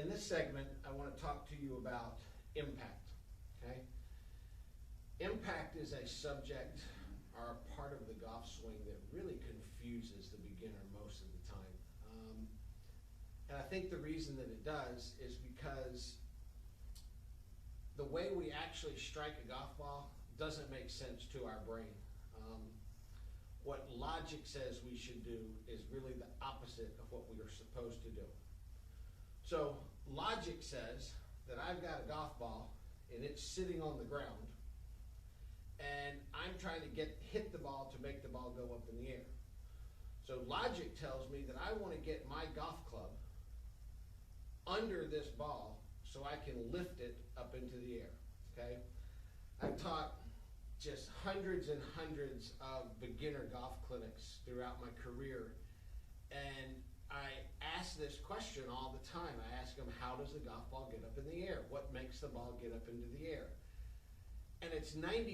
In this segment, I want to talk to you about impact, okay? Impact is a subject or a part of the golf swing that really confuses the beginner most of the time. And I think the reason that it does is because the way we actually strike a golf ball doesn't make sense to our brain. What logic says we should do is really the opposite of what we are supposed to do. So logic says that I've got a golf ball and it's sitting on the ground and I'm trying to hit the ball to make the ball go up in the air. So logic tells me that I want to get my golf club under this ball so I can lift it up into the air, okay? I've taught just hundreds and hundreds of beginner golf clinics throughout my career, and I ask this question all the time. I ask them, how does the golf ball get up in the air? What makes the ball get up into the air? And it's 95%,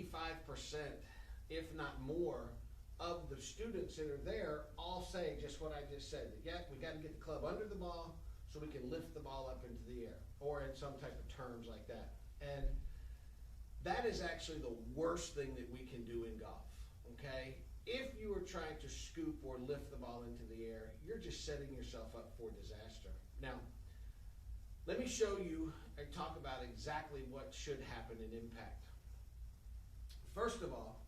if not more, of the students that are there all say just what I just said. That, yeah, we got to get the club under the ball so we can lift the ball up into the air, or in some type of terms like that. And that is actually the worst thing that we can do in golf, okay? If you are trying to scoop or lift the ball into the air, you're just setting yourself up for disaster. Now, let me show you and talk about exactly what should happen in impact. First of all,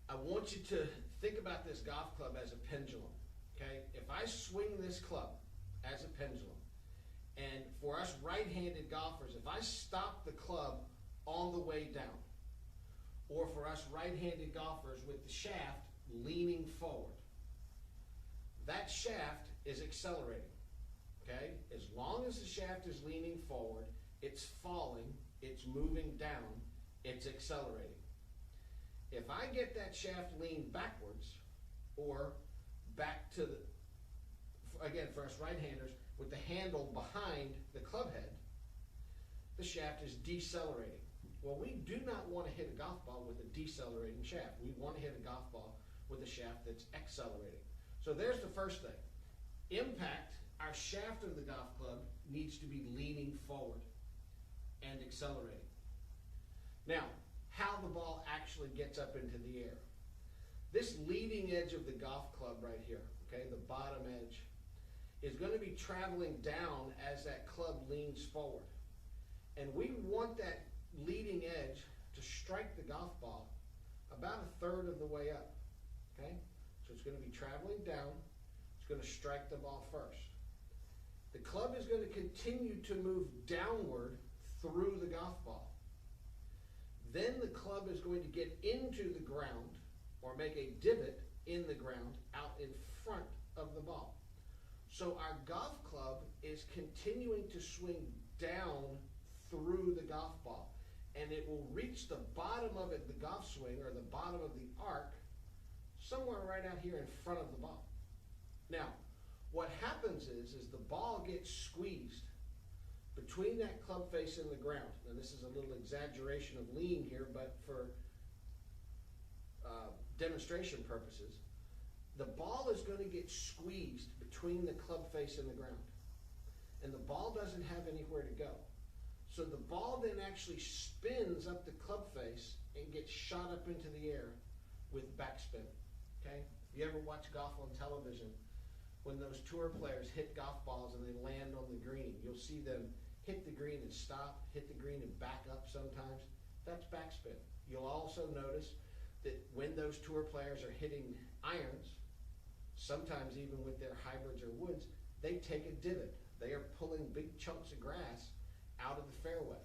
I want you to think about this golf club as a pendulum, okay? If I swing this club as a pendulum, and for us right-handed golfers, if I stop the club on the way down, or for us right-handed golfers with the shaft leaning forward, that shaft is accelerating, okay? As long as the shaft is leaning forward, it's falling, it's moving down, it's accelerating. If I get that shaft leaned backwards, or back to the, again, for us right-handers, with the handle behind the club head, the shaft is decelerating. Well, we do not want to hit a golf ball with a decelerating shaft. We want to hit a golf ball with a shaft that's accelerating. So there's the first thing. Impact, our shaft of the golf club needs to be leaning forward and accelerating. Now, how the ball actually gets up into the air. This leading edge of the golf club right here, okay, the bottom edge, is going to be traveling down as that club leans forward. And we want that leading edge to strike the golf ball about a third of the way up, okay? So it's going to be traveling down, it's going to strike the ball first. The club is going to continue to move downward through the golf ball. Then the club is going to get into the ground or make a divot in the ground out in front of the ball. So our golf club is continuing to swing down through the golf ball, and it will reach the bottom of it, the golf swing, or the bottom of the arc, somewhere right out here in front of the ball. Now, what happens is the ball gets squeezed between that club face and the ground. Now, this is a little exaggeration of lean here, but for demonstration purposes, the ball is going to get squeezed between the club face and the ground. And the ball doesn't have anywhere to go. So the ball then actually spins up the club face and gets shot up into the air with backspin, okay? If you ever watch golf on television, when those tour players hit golf balls and they land on the green, you'll see them hit the green and stop, hit the green and back up sometimes. That's backspin. You'll also notice that when those tour players are hitting irons, sometimes even with their hybrids or woods, they take a divot. They are pulling big chunks of grass out of the fairway.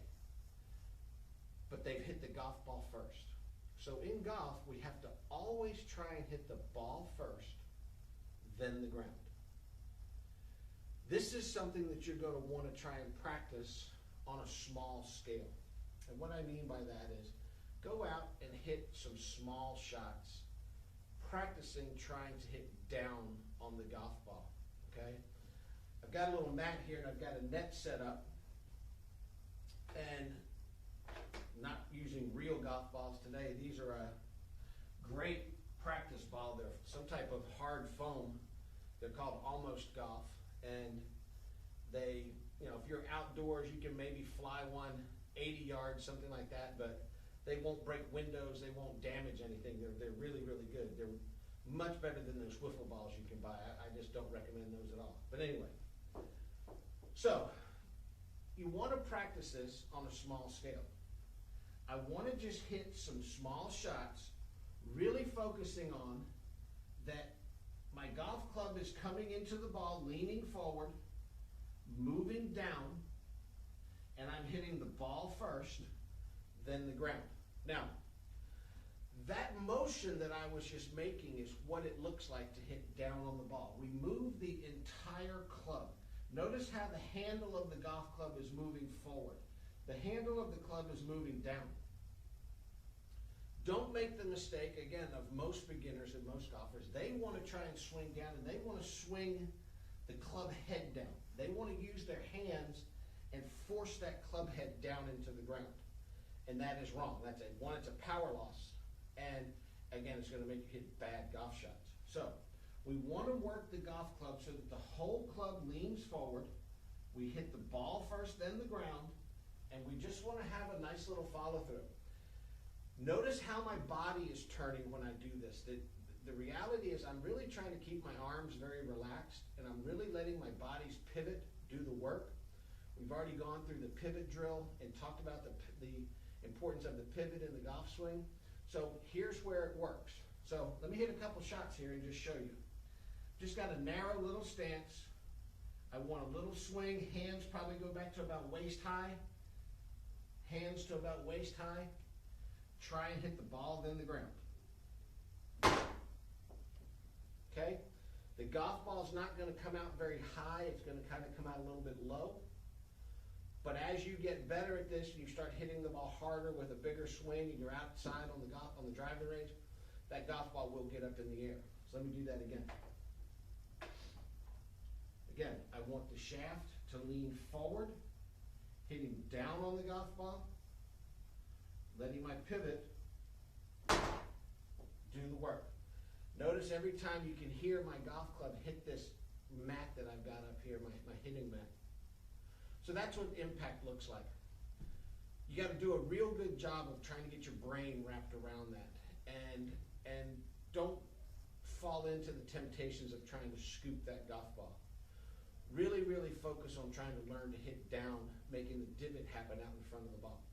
But they've hit the golf ball first. So in golf, we have to always try and hit the ball first, then the ground. This is something that you're going to want to try and practice on a small scale. And what I mean by that is go out and hit some small shots, practicing trying to hit down on the golf ball, okay? I've got a little mat here and I've got a net set up, and not using real golf balls today. These are a great practice ball. They're some type of hard foam. They're called Almost Golf, and they, you know, if you're outdoors, you can maybe fly one 80 yards, something like that, but they won't break windows, they won't damage anything. They're really, really good. They're much better than those wiffle balls you can buy. I just don't recommend those at all. But anyway, so you want to practice this on a small scale. I want to just hit some small shots, really focusing on that my golf club is coming into the ball, leaning forward, moving down, and I'm hitting the ball first, then the ground. Now, that motion that I was just making is what it looks like to hit down on the ball. We move the entire club. Notice how the handle of the golf club is moving forward. The handle of the club is moving down. Don't make the mistake, again, of most beginners and most golfers. They want to try and swing down, and they want to swing the club head down. They want to use their hands and force that club head down into the ground. And that is wrong. That's it's a power loss. And again, it's going to make you hit bad golf shots. So we want to work the golf club so that the whole club leans forward. We hit the ball first, then the ground, and we just want to have a nice little follow through. Notice how my body is turning when I do this. The reality is I'm really trying to keep my arms very relaxed, and I'm really letting my body's pivot do the work. We've already gone through the pivot drill and talked about the importance of the pivot in the golf swing. So here's where it works. So let me hit a couple shots here and just show you. Just got a narrow little stance. I want a little swing. Hands probably go back to about waist high. Hands to about waist high. Try and hit the ball, then the ground. Okay? The golf ball is not going to come out very high. It's going to kind of come out a little bit low. But as you get better at this, and you start hitting the ball harder with a bigger swing, and you're outside on the driving range, that golf ball will get up in the air. So let me do that again. Again, I want the shaft to lean forward, hitting down on the golf ball, letting my pivot do the work. Notice every time you can hear my golf club hit this mat that I've got up here, my hitting mat. So that's what impact looks like. You got to do a real good job of trying to get your brain wrapped around that, and don't fall into the temptations of trying to scoop that golf ball. Really, really focus on trying to learn to hit down, making the divot happen out in front of the ball.